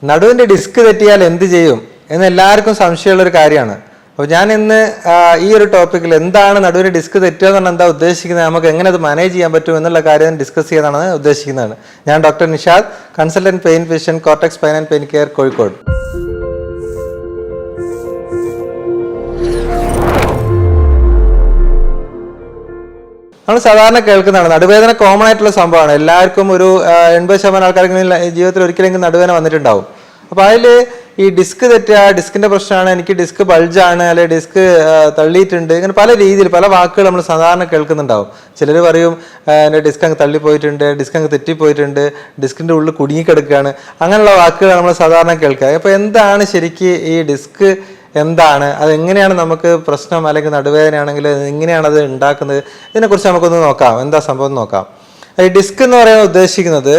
നടുവിൻ്റെ disk തെറ്റിയാൽ എന്ത് ചെയ്യും എന്ന് എല്ലാവർക്കും സംശയമുള്ളൊരു കാര്യമാണ്. അപ്പോൾ ഞാൻ ഇന്ന് ഈ ഒരു ടോപ്പിക്കിൽ എന്താണ് നടുവിന് ഡിസ്ക് തെറ്റുക എന്ന് പറഞ്ഞാൽ എന്താ ഉദ്ദേശിക്കുന്നത്, നമുക്ക് എങ്ങനെ അത് മാനേജ് ചെയ്യാൻ പറ്റും എന്നുള്ള കാര്യം ഡിസ്കസ് ചെയ്യാനാണ് ഉദ്ദേശിക്കുന്നതാണ്. ഞാൻ doctor Nishad, consultant pain physician, cortex spine and pain care, Kozhikode. നമ്മൾ സാധാരണ കേൾക്കുന്നതാണ് നടുവേദന കോമൺ ആയിട്ടുള്ള സംഭവമാണ്. എല്ലാവർക്കും ഒരു 80% ആൾക്കാർക്കെങ്കിലും ജീവിതത്തിൽ ഒരിക്കലെങ്കിലും നടുവേദന വന്നിട്ടുണ്ടാവും. അപ്പോൾ അതിൽ ഈ ഡിസ്ക് തെറ്റുക, ഡിസ്കിൻ്റെ പ്രശ്നമാണ്, എനിക്ക് ഡിസ്ക് ബൾജാണ്, അല്ലെങ്കിൽ ഡിസ്ക് തള്ളിയിട്ടുണ്ട്, ഇങ്ങനെ പല രീതിയിൽ പല വാക്കുകൾ നമ്മൾ സാധാരണ കേൾക്കുന്നുണ്ടാവും. ചിലർ പറയും എൻ്റെ ഡിസ്ക് അങ്ങ് തള്ളിപ്പോയിട്ടുണ്ട്, ഡിസ്ക് അങ്ങ് തെറ്റിപ്പോയിട്ടുണ്ട്, ഡിസ്കിൻ്റെ ഉള്ളിൽ കുടുങ്ങിക്കിടക്കുകയാണ്, അങ്ങനെയുള്ള വാക്കുകൾ നമ്മൾ സാധാരണ കേൾക്കുക. അപ്പോൾ എന്താണ് ശരിക്കും ഈ ഡിസ്ക്, എന്താണ് അതെങ്ങനെയാണ് നമുക്ക് പ്രശ്നം, അല്ലെങ്കിൽ നടുവേദനയാണെങ്കിൽ എങ്ങനെയാണ് അത് ഉണ്ടാക്കുന്നത്, ഇതിനെക്കുറിച്ച് നമുക്കൊന്ന് നോക്കാം. എന്താ സംഭവം നോക്കാം. ഈ ഡിസ്ക് എന്ന് പറയുന്നത് ഉദ്ദേശിക്കുന്നത്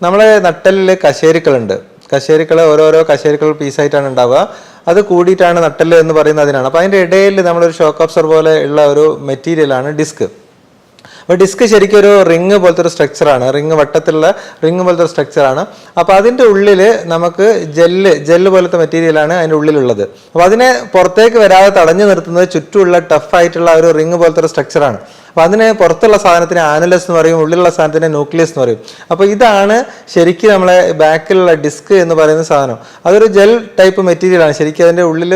നമ്മളെ നട്ടലിൽ കശേരുക്കളുണ്ട്. കശേരുക്കൾ ഓരോരോ കശേരുക്കൾ പീസായിട്ടാണ് ഉണ്ടാവുക. അത് കൂടിയിട്ടാണ് നട്ടല് എന്ന് പറയുന്നത് അതിനാണ്. അപ്പോൾ അതിൻ്റെ ഇടയിൽ നമ്മളൊരു ഷോക്ക് അബ്സോർബർ പോലെ ഉള്ള ഒരു മെറ്റീരിയലാണ് ഡിസ്ക്. അപ്പോൾ ഡിസ്ക് ശരിക്കും ഒരു റിങ് പോലത്തെ ഒരു സ്ട്രക്ചറാണ്, റിങ് വട്ടത്തിലുള്ള റിങ് പോലത്തെ ഒരു സ്ട്രക്ചറാണ്. അപ്പോൾ അതിൻ്റെ ഉള്ളിൽ നമുക്ക് ജെല്ല് പോലത്തെ മെറ്റീരിയലാണ് അതിൻ്റെ ഉള്ളിലുള്ളത്. അപ്പോൾ അതിനെ പുറത്തേക്ക് വരാതെ തടഞ്ഞു നിർത്തുന്നത് ചുറ്റുമുള്ള ടഫായിട്ടുള്ള ഒരു റിങ് പോലത്തെ ഒരു സ്ട്രക്ചറാണ്. അപ്പോൾ അതിന് പുറത്തുള്ള സാധനത്തിന് ആനുലസ് എന്ന് പറയും, ഉള്ളിലുള്ള സാധനത്തിന് ന്യൂക്ലിയസ് എന്ന് പറയും. അപ്പോൾ ഇതാണ് ശരിക്കും നമ്മളെ ബാക്കിലുള്ള ഡിസ്ക് എന്ന് പറയുന്ന സാധനം. അതൊരു ജെൽ ടൈപ്പ് മെറ്റീരിയലാണ്. ശരിക്കും അതിൻ്റെ ഉള്ളിൽ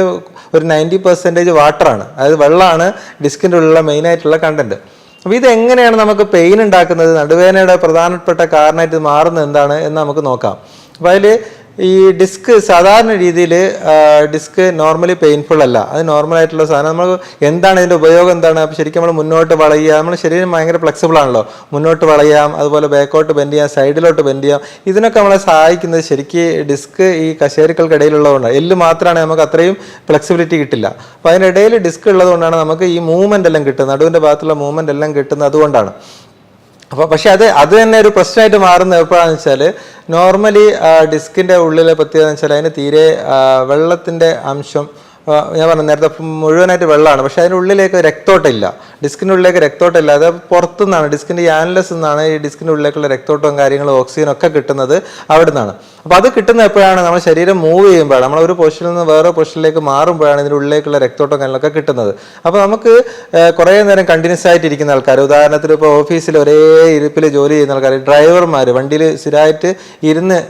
ഒരു 90% വാട്ടറാണ്, അതായത് വെള്ളമാണ് ഡിസ്കിൻ്റെ ഉള്ളിലുള്ള മെയിനായിട്ടുള്ള കണ്ടന്റ്. അപ്പോൾ ഇതെങ്ങനെയാണ് നമുക്ക് പെയിൻ ഉണ്ടാക്കുന്നത്, നടുവേദനയുടെ പ്രധാനപ്പെട്ട കാരണമായിട്ട് മാറുന്നത് എന്താണ് എന്ന് നമുക്ക് നോക്കാം. അപ്പോൾ അതിൽ ഈ ഡിസ്ക് സാധാരണ രീതിയിൽ ഡിസ്ക് നോർമലി പെയിൻഫുൾ അല്ല, അത് നോർമലായിട്ടുള്ള സാധനം. നമ്മൾ എന്താണ് ഇതിൻ്റെ ഉപയോഗം എന്താണ്, അപ്പോൾ ശരിക്കും നമ്മൾ മുന്നോട്ട് വളയുക, നമ്മൾ ശരീരം ഭയങ്കര ഫ്ലെക്സിബിൾ ആണല്ലോ, മുന്നോട്ട് വളയാം, അതുപോലെ ബാക്കോട്ട് ബെൻഡ് ചെയ്യാം, സൈഡിലോട്ട് ബെൻഡ് ചെയ്യാം. ഇതിനൊക്കെ നമ്മളെ സഹായിക്കുന്നത് ശരിക്കും ഡിസ്ക് ഈ കശേരുക്കൾക്കിടയിലുള്ളതുകൊണ്ടാണ്. എല്ല് മാത്രമാണ് നമുക്ക് അത്രയും ഫ്ലെക്സിബിലിറ്റി കിട്ടില്ല. അപ്പോൾ അതിനിടയിൽ ഡിസ്ക് ഉള്ളതുകൊണ്ടാണ് നമുക്ക് ഈ മൂവ്മെൻ്റ് എല്ലാം കിട്ടുന്നത്, നടുവിൻ്റെ ഭാഗത്തുള്ള മൂവ്മെൻ്റ് എല്ലാം കിട്ടുന്നത് അതുകൊണ്ടാണ്. അപ്പോൾ പക്ഷെ അത് തന്നെ ഒരു പ്രശ്നമായിട്ട് മാറുന്നത് എപ്പോഴാണെന്ന് വെച്ചാൽ, നോർമലി ഡിസ്കിൻ്റെ ഉള്ളിലെ പ്രത്യേകത എന്ന് വെച്ചാൽ അതിന് തീരെ വെള്ളത്തിൻ്റെ അംശം, ഞാൻ പറഞ്ഞു നേരത്തെ മുഴുവനായിട്ട് വെള്ളമാണ്, പക്ഷെ അതിൻ്റെ ഉള്ളിലേക്ക് രക്തോട്ടമില്ല, ഡിസ്കിൻ്റെ ഉള്ളിലേക്ക് രക്തോട്ടമില്ല. അത് പുറത്തുനിന്നാണ്, ഡിസ്കിൻ്റെ ഈ ആനുലസ് നിന്നാണ് ഈ ഡിസ്കിൻ്റെ ഉള്ളിലേക്കുള്ള രക്തോട്ടവും കാര്യങ്ങളും ഓക്സിജനും ഒക്കെ കിട്ടുന്നത് അവിടെ നിന്നാണ്. അപ്പോൾ അത് കിട്ടുന്ന എപ്പോഴാണ്, നമ്മൾ ശരീരം മൂവ് ചെയ്യുമ്പോഴാണ്, നമ്മൾ ഒരു പൊസിഷനിൽ നിന്ന് വേറെ പൊസിഷനിലേക്ക് മാറുമ്പോഴാണ് ഇതിൻ്റെ ഉള്ളിലേക്കുള്ള രക്തോട്ടവും കാര്യങ്ങളൊക്കെ കിട്ടുന്നത്. അപ്പോൾ നമുക്ക് കുറേ നേരം കണ്ടിന്യൂസ് ആയിട്ട് ഇരിക്കുന്ന ആൾക്കാർ, ഉദാഹരണത്തിന് ഇപ്പോൾ ഓഫീസിൽ ഒരേ ഇരിപ്പിൽ ജോലി ചെയ്യുന്ന ആൾക്കാർ, ഡ്രൈവർമാർ, വണ്ടിയിൽ സ്ഥിരമായിട്ട് ഇരുന്ന്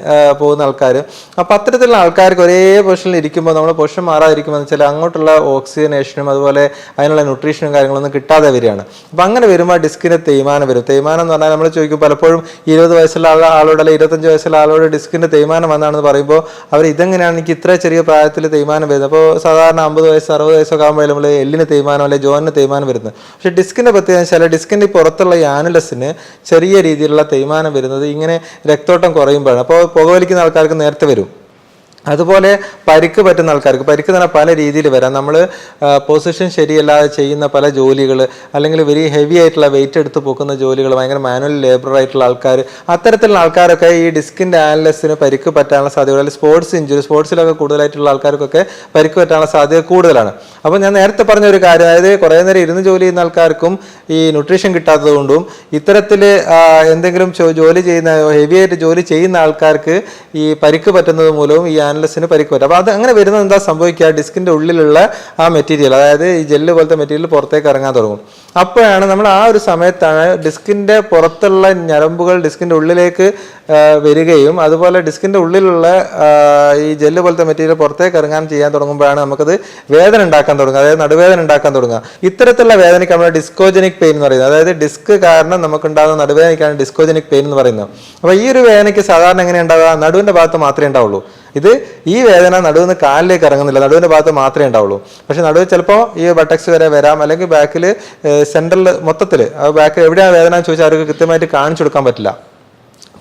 പോകുന്ന ആൾക്കാർ, അപ്പോൾ അത്തരത്തിലുള്ള ആൾക്കാർക്ക് ഒരേ പൊസിഷനിൽ ഇരിക്കുമ്പോൾ നമ്മൾ പൊസിഷൻ മാറാതിരിക്കുമ്പോൾ വെച്ചാൽ അങ്ങോട്ടുള്ള ഓക്സിജനേഷനും അതുപോലെ അതിനുള്ള ന്യൂട്രീഷനും കാര്യങ്ങളൊന്നും കിട്ടാതെ വരികയാണ്. അപ്പം അങ്ങനെ വരുമ്പോൾ ഡിസ്കിന് തേയ്മാനം വരും. തേയ്മാനം എന്ന് പറഞ്ഞാൽ നമ്മൾ ചോദിക്കും പലപ്പോഴും 20 വയസ്സുള്ള ആളോട് അല്ലെങ്കിൽ 25 വയസ്സുള്ള ആളോട് ഡിസ്കിൻ്റെ തേയ്മാനം വന്നാണെന്ന് പറയുമ്പോൾ അവർ ഇതെങ്ങനെയാണ് എനിക്ക് ഇത്ര ചെറിയ പ്രായത്തിൽ തേയ്മാനം വരുന്നത്. അപ്പോൾ സാധാരണ 50 വയസ്സ് 60 വയസ്സൊക്കെ ആകുമ്പോൾ നമ്മൾ എല്ലിന് തേയ്മാനം അല്ലെങ്കിൽ ജോയിന് തേയ്മാനം വരുന്നത്. പക്ഷേ ഡിസ്കിൻ്റെ പ്രത്യേകത വെച്ചാൽ ഡിസ്കിൻ്റെ പുറത്തുള്ള ഈ ആനുലസിന് ചെറിയ രീതിയിലുള്ള തേയ്മാനം വരുന്നത് ഇങ്ങനെ രക്തോട്ടം കുറയുമ്പോഴാണ്. അപ്പോൾ പുകവലിക്കുന്ന ആൾക്കാർക്ക് നേരത്തെ വരും. അതുപോലെ പരിക്ക് പറ്റുന്ന ആൾക്കാർക്ക്, പരിക്ക് തന്നെ പല രീതിയിൽ വരാം. നമ്മൾ പൊസിഷൻ ശരിയല്ലാതെ ചെയ്യുന്ന പല ജോലികൾ, അല്ലെങ്കിൽ വെരി ഹെവി ആയിട്ടുള്ള വെയിറ്റ് എടുത്ത് പൊക്കുന്ന ജോലികൾ, ഭയങ്കര മാനുവൽ ലേബർ ആയിട്ടുള്ള ആൾക്കാർ, അത്തരത്തിലുള്ള ആൾക്കാരൊക്കെ ഈ ഡിസ്കിൻ്റെ ആനുലസിന് പരിക്ക് പറ്റാനുള്ള സാധ്യത, അല്ലെങ്കിൽ സ്പോർട്സ് ഇഞ്ചുറി, സ്പോർട്സിലൊക്കെ കൂടുതലായിട്ടുള്ള ആൾക്കാർക്കൊക്കെ പരിക്ക് പറ്റാനുള്ള സാധ്യത കൂടുതലാണ്. അപ്പോൾ ഞാൻ നേരത്തെ പറഞ്ഞ ഒരു കാര്യം, അതായത് കുറേ നേരം ഇരുന്ന് ജോലി ചെയ്യുന്ന ആൾക്കാർക്കും ഈ ന്യൂട്രീഷൻ കിട്ടാത്തത് കൊണ്ടും ഇത്തരത്തിൽ എന്തെങ്കിലും ജോലി ചെയ്യുന്ന ഹെവി ആയിട്ട് ജോലി ചെയ്യുന്ന ആൾക്കാർക്ക് ഈ പരിക്ക് പറ്റുന്നത് മൂലവും ഈ ആനുലസിന് പരിക്ക് പറ്റും. അപ്പോൾ അത് അങ്ങനെ വരുന്നത് എന്താ സംഭവിക്കുക, ഡിസ്കിൻ്റെ ഉള്ളിലുള്ള ആ മെറ്റീരിയൽ, അതായത് ഈ ജെല്ല് പോലത്തെ മെറ്റീരിയൽ പുറത്തേക്ക് ഇറങ്ങാൻ തുടങ്ങും. അപ്പോഴാണ് നമ്മൾ ആ ഒരു സമയത്താണ് ഡിസ്കിൻ്റെ പുറത്തുള്ള ഞരമ്പുകൾ ഡിസ്കിൻ്റെ ഉള്ളിലേക്ക് വരികയും അതുപോലെ ഡിസ്കിൻ്റെ ഉള്ളിലുള്ള ഈ ജെല്ല് പോലത്തെ മെറ്റീരിയൽ പുറത്തേക്ക് ഇറങ്ങാൻ ചെയ്യാൻ തുടങ്ങുമ്പോഴാണ് നമുക്കത് വേദന ഉണ്ടാക്കാൻ തുടങ്ങുക, അതായത് നടുവേദന ഉണ്ടാക്കാൻ തുടങ്ങുക. ഇത്തരത്തിലുള്ള വേദനയ്ക്ക് നമ്മൾ ഡിസ്കോജനിക് പെയിൻ എന്ന് പറയുന്നത്, അതായത് ഡിസ്ക് കാരണം നമുക്കുണ്ടാകുന്ന നടുവേദനയ്ക്കാണ് ഡിസ്കോജനിക് പെയിൻ എന്ന് പറയുന്നത്. അപ്പോൾ ഈ ഒരു വേദനയ്ക്ക് സാധാരണ എങ്ങനെ ഉണ്ടാവുക, നടുവിൻ്റെ ഭാഗത്ത് മാത്രമേ ഉണ്ടാവുള്ളൂ. ഈ വേദന നടുവിന് കാലിലേക്ക് ഇറങ്ങുന്നില്ല, നടുവിൻ്റെ ഭാഗത്ത് മാത്രമേ ഉണ്ടാവുള്ളൂ. പക്ഷെ നടുവ് ചിലപ്പോൾ ഈ ബട്ടക്സ് വരെ വരാം, അല്ലെങ്കിൽ ബാക്കിൽ സെൻട്രൽ മൊത്തത്തിൽ ബാക്കിൽ എവിടെയാണ് വേദന എന്ന് ചോദിച്ചാൽ അവർക്ക് കൃത്യമായിട്ട് കാണിച്ചു കൊടുക്കാൻ പറ്റില്ല.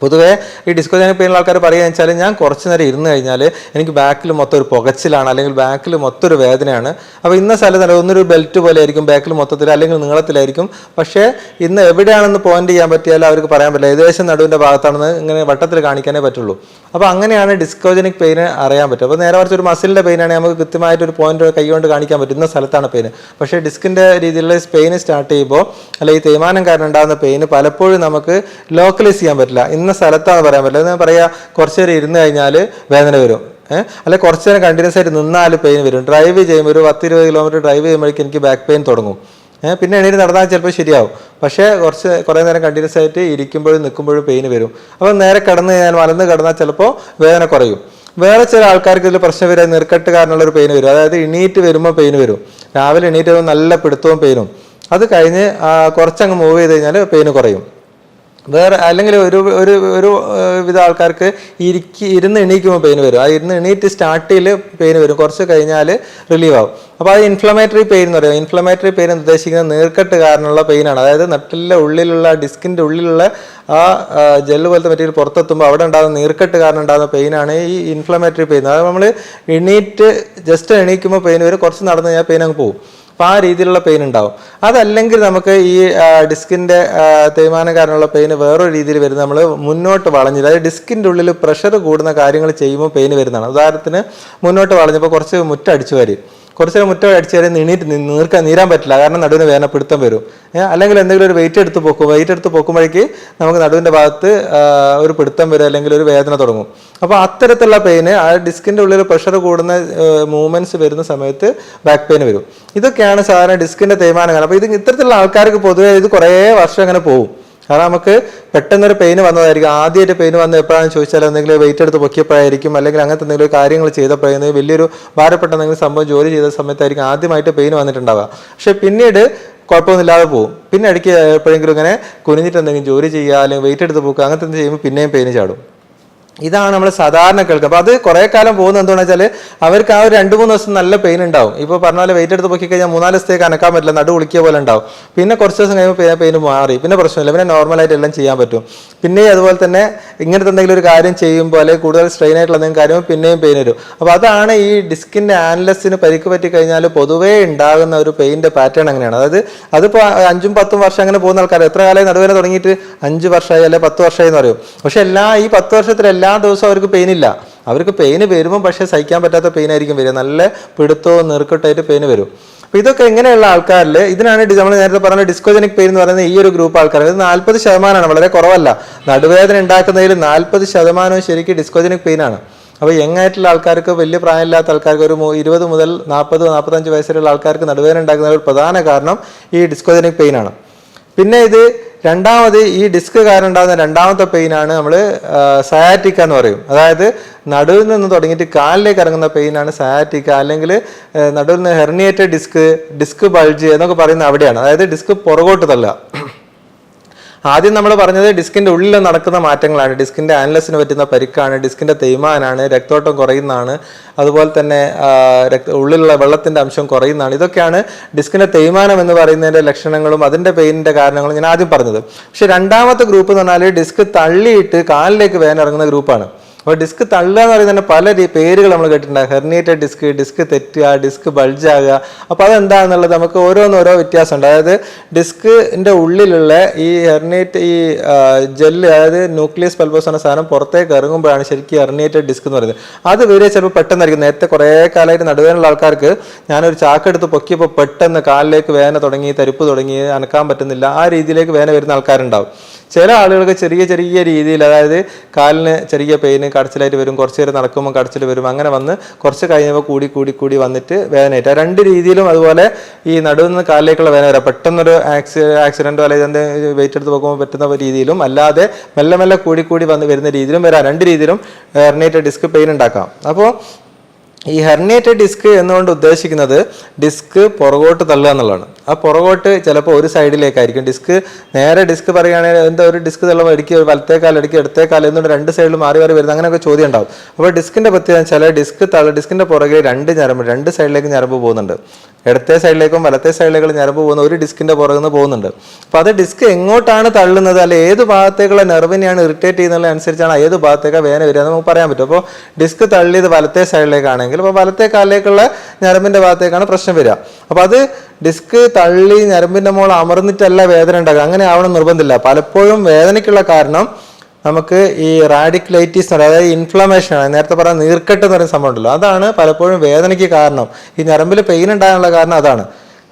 പൊതുവേ ഈ ഡിസ്കോജനിക് പെയിനുള്ള ആൾക്കാർ പറയുകയെന്ന് വെച്ചാൽ, ഞാൻ കുറച്ച് നേരം ഇരുന്ന് കഴിഞ്ഞാൽ എനിക്ക് ബാക്കിൽ മൊത്തം ഒരു പുകച്ചിലാണ്, അല്ലെങ്കിൽ ബാക്കിൽ മൊത്തം ഒരു വേദനയാണ്. അപ്പോൾ ഇന്ന സ്ഥലത്ത് ഒന്നൊരു ബെൽറ്റ് പോലെ ആയിരിക്കും ബാക്കിൽ മൊത്തത്തിൽ, അല്ലെങ്കിൽ നീളത്തിലായിരിക്കും. പക്ഷേ ഇന്ന് എവിടെയാണെന്ന് പോയിന്റ് ചെയ്യാൻ പറ്റിയാൽ അവർക്ക് പറയാൻ പറ്റില്ല, ഏകദേശം നടുവിൻ്റെ ഭാഗത്താണെന്ന് ഇങ്ങനെ വട്ടത്തിൽ കാണിക്കാനേ പറ്റുള്ളൂ. അപ്പോൾ അങ്ങനെയാണ് ഡിസ്കോജനിക് പെയിന് അറിയാൻ പറ്റും. അപ്പോൾ നേരെ മറിച്ച് ഒരു മസിലിൻ്റെ പെയിനാണെങ്കിൽ നമുക്ക് കൃത്യമായിട്ടൊരു പോയിന്റ് കൈ കൊണ്ട് കാണിക്കാൻ പറ്റും, ഇന്ന സ്ഥലത്താണ് പെയിന്. പക്ഷേ ഡിസ്കിൻ്റെ രീതിയിലുള്ള പെയിന് സ്റ്റാർട്ട് ചെയ്യുമ്പോൾ, അല്ലെങ്കിൽ ഈ തേയ്മാനം കാരണം ഉണ്ടാകുന്ന പെയിന് പലപ്പോഴും നമുക്ക് ലോക്കലൈസ് ചെയ്യാൻ പറ്റില്ല. ഇന്ന ഇന്ന സ്ഥലത്താണെന്ന് പറയാൻ പറ്റില്ല. എന്ന് പറയാ കുറച്ച് നേരം ഇരുന്ന് കഴിഞ്ഞാൽ വേദന വരും, അല്ലെ കുറച്ച് നേരം കണ്ടിന്യൂസ് ആയിട്ട് നിന്നാൽ പെയിൻ വരും. ഡ്രൈവ് ചെയ്യുമ്പോൾ ഒരു 10-20 കിലോമീറ്റർ ഡ്രൈവ് ചെയ്യുമ്പോഴേക്കും എനിക്ക് ബാക്ക് പെയിൻ തുടങ്ങും. പിന്നെ എണീറ്റ് നടന്നാൽ ചിലപ്പോൾ ശരിയാവും, പക്ഷേ കുറേ നേരം കണ്ടിന്യൂസ് ആയിട്ട് ഇരിക്കുമ്പോഴും നിൽക്കുമ്പോഴും പെയിൻ വരും. അപ്പോൾ നേരെ കിടന്ന് കഴിഞ്ഞാൽ മലന്ന് കിടന്നാൽ ചിലപ്പോൾ വേദന കുറയും. വേറെ ചില ആൾക്കാർക്ക് ഇതിൽ പ്രശ്നം വരിക നീർക്കെട്ട് കാരണമുള്ളൊരു പെയിൻ വരും. അതായത് എണീറ്റ് വരുമ്പോൾ പെയിൻ വരും, രാവിലെ എണീറ്റ് വരുമ്പോൾ നല്ല പിടുത്തവും പെയിനും. അത് കഴിഞ്ഞ് കുറച്ചങ്ങ് മൂവ് ചെയ്ത് കഴിഞ്ഞാൽ പെയിന് കുറയും. വേറെ അല്ലെങ്കിൽ ഒരു വിധ ആൾക്കാർക്ക് ഇരുന്ന് എണീക്കുമ്പോൾ പെയിൻ വരും. ആ ഇരുന്ന് എണീറ്റ് സ്റ്റാർട്ടിൽ പെയിൻ വരും, കുറച്ച് കഴിഞ്ഞാൽ റിലീവ് ആവും. അപ്പോൾ അത് ഇൻഫ്ലമേറ്ററി പെയിൻ എന്ന് പറയും. ഇൻഫ്ലമേറ്ററി പെയിൻ എന്ന് ഉദ്ദേശിക്കുന്നത് നീർക്കെട്ട് കാരണമുള്ള പെയിനാണ്. അതായത് നട്ടിലെ ഉള്ളിലുള്ള ഡിസ്കിൻ്റെ ഉള്ളിലുള്ള ആ ജെല്ല് പോലത്തെ മെറ്റീരിയൽ പുറത്തെത്തുമ്പോൾ അവിടെ ഉണ്ടാകുന്ന നീർക്കെട്ട് കാരണം ഉണ്ടാകുന്ന പെയിനാണ് ഈ ഇൻഫ്ലമേറ്ററി പെയിൻ. അതായത് നമ്മൾ ജസ്റ്റ് എണീക്കുമ്പോൾ പെയിൻ വരും, കുറച്ച് നടന്നു കഴിഞ്ഞാൽ പെയിൻ അങ്ങ് പോകും. അപ്പോൾ ആ രീതിയിലുള്ള പെയിൻ ഉണ്ടാവും. അതല്ലെങ്കിൽ നമുക്ക് ഈ ഡിസ്കിൻ്റെ തേയ്മാനം കാരണമുള്ള പെയിന് വേറൊരു രീതിയിൽ വരുന്നത് നമ്മൾ മുന്നോട്ട് വളഞ്ഞ്, അതായത് ഡിസ്കിൻ്റെ ഉള്ളിൽ പ്രഷർ കൂടുന്ന കാര്യങ്ങൾ ചെയ്യുമ്പോൾ പെയിന് വരുന്നതാണ്. ഉദാഹരണത്തിന് മുന്നോട്ട് വളഞ്ഞപ്പോൾ കുറച്ച് മുറ്റടിച്ചു വരും, കുറച്ച് നേരം മുറ്റം അടിച്ചു വരെ നീരാൻ പറ്റില്ല, കാരണം നടുവിന് വേദന പിടുത്തം വരും. അല്ലെങ്കിൽ എന്തെങ്കിലും ഒരു വെയിറ്റ് എടുത്ത് പൊക്കുമ്പോഴേക്ക് നമുക്ക് നടുവിൻ്റെ ഭാഗത്ത് ഒരു പിടുത്തം വരും, അല്ലെങ്കിൽ ഒരു വേദന തുടങ്ങും. അപ്പോൾ അത്തരത്തിലുള്ള പെയിന് ആ ഡിസ്കിൻ്റെ ഉള്ളിൽ പ്രഷർ കൂടുന്ന മൂവ്മെന്റ്സ് വരുന്ന സമയത്ത് ബാക്ക് പെയിൻ വരും. ഇതൊക്കെയാണ് സാധാരണ ഡിസ്കിൻ്റെ തേയ്മാനം കാരണം. അപ്പോൾ ഇത്തരത്തിലുള്ള ആൾക്കാർക്ക് പൊതുവേ ഇത് കുറേ വർഷം അങ്ങനെ പോകും. കാരണം നമുക്ക് പെട്ടെന്നൊരു പെയിന് വന്നതായിരിക്കും. ആദ്യമായിട്ട് പെയിന് വന്ന് എപ്പോഴാണെന്ന് ചോദിച്ചാൽ എന്തെങ്കിലും വെയിറ്റ് എടുത്ത് പൊക്കിയപ്പോഴായിരിക്കും, അല്ലെങ്കിൽ അങ്ങനത്തെ എന്തെങ്കിലും കാര്യങ്ങൾ ചെയ്തപ്പോഴായിരുന്നു, വലിയൊരു ഭാരപ്പെട്ട എന്തെങ്കിലും സംഭവം ജോലി ചെയ്ത സമയത്തായിരിക്കും ആദ്യമായിട്ട് പെയിന് വന്നിട്ടുണ്ടാവുക. പക്ഷെ പിന്നീട് കുഴപ്പമൊന്നുമില്ലാതെ പോകും. പിന്നെ ഇടയ്ക്ക് എപ്പോഴെങ്കിലും ഇങ്ങനെ കുനിഞ്ഞിട്ട് എന്തെങ്കിലും ജോലി ചെയ്യുക, അല്ലെങ്കിൽ വെയിറ്റ് എടുത്ത് പോക്കുക, അങ്ങനത്തെ എന്തെങ്കിലും ചെയ്യുമ്പോൾ പിന്നെയും പെയിന് ചാടും. ഇതാണ് നമ്മൾ സാധാരണ കേൾക്കുക. അപ്പോൾ അത് കുറേ കാലം പോകുന്നത് എന്താണെന്ന് വെച്ചാൽ അവർക്ക് ആ ഒരു 2-3 ദിവസം നല്ല പെയിൻ ഉണ്ടാവും. ഇപ്പോൾ പറഞ്ഞ പോലെ വെയിറ്റ് എടുത്ത് പൊക്കി കഴിഞ്ഞാൽ 3-4 ദിവസത്തേക്ക് അനക്കാൻ പറ്റില്ല, നടു കുളിക്കിയ പോലെ ഉണ്ടാവും. പിന്നെ കുറച്ച് ദിവസം കഴിയുമ്പോൾ പെയിൻ മാറി, പിന്നെ പ്രശ്നമില്ല, പിന്നെ നോർമലായിട്ട് എല്ലാം ചെയ്യാൻ പറ്റും. പിന്നെ അതുപോലെ തന്നെ ഇങ്ങനത്തെ എന്തെങ്കിലും ഒരു കാര്യം ചെയ്യുമ്പോൾ, അല്ലെങ്കിൽ കൂടുതൽ സ്ട്രെയിൻ ആയിട്ടുള്ള എന്തെങ്കിലും കാര്യം പിന്നെയും പെയിൻ വരും. അപ്പോൾ അതാണ് ഈ ഡിസ്കിൻ്റെ ആൻലസിന് പരിക്ക് പറ്റി കഴിഞ്ഞാൽ പൊതുവേ ഉണ്ടാകുന്ന ഒരു പെയിൻ്റെ പാറ്റേൺ അങ്ങനെയാണ്. അതായത് അതിപ്പോൾ 5-10 വർഷം അങ്ങനെ പോകുന്ന ആൾക്കാർ എത്ര കാലമായി നടുവേദന തുടങ്ങിയിട്ട് 5 വർഷമായി അല്ലെങ്കിൽ 10 വർഷമായി എന്ന് പറയും. പക്ഷെ ഈ 10 വർഷത്തിൽ എല്ലാ ദിവസവും അവർക്ക് പെയിൻ ഇല്ല. അവർക്ക് പെയിന് വരുമ്പോൾ പക്ഷേ സഹിക്കാൻ പറ്റാത്ത പെയിൻ ആയിരിക്കും വരിക, നല്ല പിടുത്തവും നീർക്കെട്ടായിട്ട് പെയിന് വരും. അപ്പോൾ ഇതൊക്കെ എങ്ങനെയുള്ള ആൾക്കാരിൽ ഇതിനാണ് നമ്മൾ നേരത്തെ പറഞ്ഞ ഡിസ്കോജനിക് പെയിൻ എന്ന് പറയുന്നത്. ഈ ഒരു ഗ്രൂപ്പ് ആൾക്കാർ ഇത് 40%, വളരെ കുറവല്ല. നടുവേദന ഉണ്ടാക്കുന്നതിൽ 40% ശരിക്കും ഡിസ്കോജനിക് പെയിനാണ്. അപ്പോൾ യങ്ങായിട്ടുള്ള ആൾക്കാർക്ക്, വലിയ പ്രായമില്ലാത്ത ആൾക്കാർക്ക്, ഒരു 20 മുതൽ 40-45 വയസ്സിലുള്ള ആൾക്കാർക്ക് നടുവേദന ഉണ്ടാക്കുന്ന ഒരു പ്രധാന കാരണം ഈ ഡിസ്കോജനിക് പെയിനാണ്. പിന്നെ രണ്ടാമത് ഈ ഡിസ്ക് കാരണം ഉണ്ടാകുന്ന രണ്ടാമത്തെ പെയിനാണ് നമ്മൾ സയാറ്റിക്ക എന്ന് പറയും. അതായത് നടുവിൽ നിന്ന് തുടങ്ങിയിട്ട് കാലിലേക്ക് ഇറങ്ങുന്ന പെയിനാണ് സയാറ്റിക്ക, അല്ലെങ്കിൽ നടുവിൽ നിന്ന് ഹെർണിയേറ്റഡ് ഡിസ്ക് ബൾജ് എന്നൊക്കെ പറയുന്നത് അവിടെയാണ്. അതായത് ഡിസ്ക് പുറകോട്ട് തള്ളുക. ആദ്യം നമ്മൾ പറഞ്ഞത് ഡിസ്കിൻ്റെ ഉള്ളിൽ നടക്കുന്ന മാറ്റങ്ങളാണ്, ഡിസ്കിൻ്റെ ആൻലസിന് പറ്റുന്ന പരിക്കാണ്, ഡിസ്കിൻ്റെ തേയ്മാനാണ്, രക്തോട്ടം കുറയുന്നതാണ്, അതുപോലെ തന്നെ ഉള്ളിലുള്ള വെള്ളത്തിൻ്റെ അംശം കുറയുന്നതാണ്. ഇതൊക്കെയാണ് ഡിസ്കിൻ്റെ തേയ്മാനം എന്ന് പറയുന്നതിൻ്റെ ലക്ഷണങ്ങളും അതിൻ്റെ പെയിനിൻ്റെ കാരണങ്ങളും ഞാൻ ആദ്യം പറഞ്ഞത്. പക്ഷെ രണ്ടാമത്തെ ഗ്രൂപ്പ് എന്ന് പറഞ്ഞാൽ ഡിസ്ക് തള്ളിയിട്ട് കാലിലേക്ക് വേദന ഇറങ്ങുന്ന ഗ്രൂപ്പാണ്. അപ്പോൾ ഡിസ്ക് തള്ളുക എന്ന് പറയുന്നത് പല പേരുകൾ നമ്മൾ കേട്ടിട്ടുണ്ടാകും. ഹെർണിയേറ്റഡ് ഡിസ്ക് തെറ്റുക, ഡിസ്ക് ബൾജാകുക. അപ്പോൾ അതെന്താണെന്നുള്ളത് നമുക്ക് ഓരോ വ്യത്യാസമുണ്ട്. അതായത് ഡിസ്കിൻ്റെ ഉള്ളിലുള്ള ഈ ജെല്ല്, അതായത് ന്യൂക്ലിയസ് പൾബോസ് എന്ന സാധനം പുറത്തേക്ക് ഇറങ്ങുമ്പോഴാണ് ശരിക്കും ഹെർണിയേറ്റഡ് ഡിസ്ക് എന്ന് പറയുന്നത്. അത് വരെ ചിലപ്പോൾ പെട്ടെന്നായിരിക്കും. നേരത്തെ കുറേ കാലമായിട്ട് നടുവേദനയുള്ള ആൾക്കാർക്ക് ഞാനൊരു ചാക്കെടുത്ത് പൊക്കിയപ്പോൾ പെട്ടെന്ന് കാലിലേക്ക് വേദന തുടങ്ങി, തരിപ്പ് തുടങ്ങി, അനക്കാൻ പറ്റുന്നില്ല, ആ രീതിയിലേക്ക് വേദന വരുന്ന ആൾക്കാരുണ്ടാവും. ചില ആളുകൾക്ക് ചെറിയ രീതിയിൽ, അതായത് കാലിന് ചെറിയ പെയിന്, കടച്ചിലായിട്ട് വരും, കുറച്ച് നേരം നടക്കുമ്പോൾ കടച്ചിൽ വരും, അങ്ങനെ വന്ന് കുറച്ച് കഴിഞ്ഞപ്പോൾ കൂടി വന്നിട്ട് വേദനയായിട്ട്. 2 രീതിയിലും അതുപോലെ ഈ നടുവിൽ നിന്ന് കാലിലേക്കുള്ള വേദന വരാം. പെട്ടെന്നൊരു ആക്സിഡൻറ്റോ അല്ലെങ്കിൽ എന്തെങ്കിലും വെയിറ്റ് എടുത്ത് പോകുമ്പോൾ പറ്റുന്ന രീതിയിലും, അല്ലാതെ മെല്ലെ കൂടി വന്ന് വരുന്ന രീതിയിലും വരാം. 2 രീതിയിലും ഹെർണിയേറ്റഡ് ഡിസ്ക് പെയിൻ ഉണ്ടാക്കാം. അപ്പോൾ ഈ ഹെർണിയേറ്റഡ് ഡിസ്ക് എന്നുകൊണ്ട് ഉദ്ദേശിക്കുന്നത് ഡിസ്ക് പുറകോട്ട് തള്ളുക എന്നുള്ളതാണ്. ആ പുറകോട്ട് ചിലപ്പോൾ ഒരു സൈഡിലേക്കായിരിക്കും. ഡിസ്ക് പറയുകയാണെങ്കിൽ ഒരു ഡിസ്ക് തള്ളുമ്പോൾ ഇടയ്ക്ക് വലത്തേക്കാൽ, ഇടയ്ക്ക് ഇടത്തേക്കാൽ എന്നുകൊണ്ട് 2 സൈഡിൽ മാറി വരുന്നത്, അങ്ങനെയൊക്കെ ചോദ്യം ഉണ്ടാവും. അപ്പോൾ ഡിസ്കിൻ്റെ പ്രത്യേകത വെച്ചാൽ ഡിസ്കിൻ്റെ പുറകെ 2 സൈഡിലേക്ക് ഞരമ്പ് പോകുന്നുണ്ട്. ഇടത്തെ സൈഡിലേക്കും വലത്തെ സൈഡിലേക്കും ഞരമ്പ് പോകുന്ന ഒരു ഡിസ്കിൻ്റെ പുറകിൽ നിന്ന് പോകുന്നുണ്ട്. അപ്പോൾ അത് ഡിസ്ക് എങ്ങോട്ടാണ് തള്ളുന്നത്, അല്ലെ ഏത് ഭാഗത്തേക്കുള്ള നെർവിനെയാണ് ഇറിറ്റേറ്റ് ചെയ്യുന്നത് അനുസരിച്ചാണ് ഏത് ഭാഗത്തേക്കാണ് വേദന വരിക എന്ന് നമുക്ക് പറയാൻ പറ്റും. അപ്പോൾ ഡിസ്ക് തള്ളിയത് വലത്തെ സൈഡിലേക്കാണെങ്കിൽ അപ്പോൾ വലത്തെ കാലിലേക്കുള്ള ഞരമ്പിൻ്റെ ഭാഗത്തേക്കാണ് പ്രശ്നം വരിക. അപ്പോൾ അത് ഡിസ്ക് തള്ളി ഞരമ്പിൻ്റെ മുകളിൽ അമർന്നിട്ടല്ല വേദന ഉണ്ടാകുക, അങ്ങനെ ആവണം നിർബന്ധമില്ല. പലപ്പോഴും വേദനയ്ക്കുള്ള കാരണം നമുക്ക് ഈ റാഡിക്കുലൈറ്റിസ് എന്ന് പറയുന്നത്, അതായത് ഇൻഫ്ലമേഷൻ ആണ്. നേരത്തെ പറഞ്ഞ നീർക്കെട്ട് എന്ന് പറയുന്ന സംഭവം ഉണ്ടല്ലോ, അതാണ് പലപ്പോഴും വേദനയ്ക്ക് കാരണം. ഈ ഞരമ്പിൽ പെയിൻ ഉണ്ടാകാനുള്ള കാരണം അതാണ്.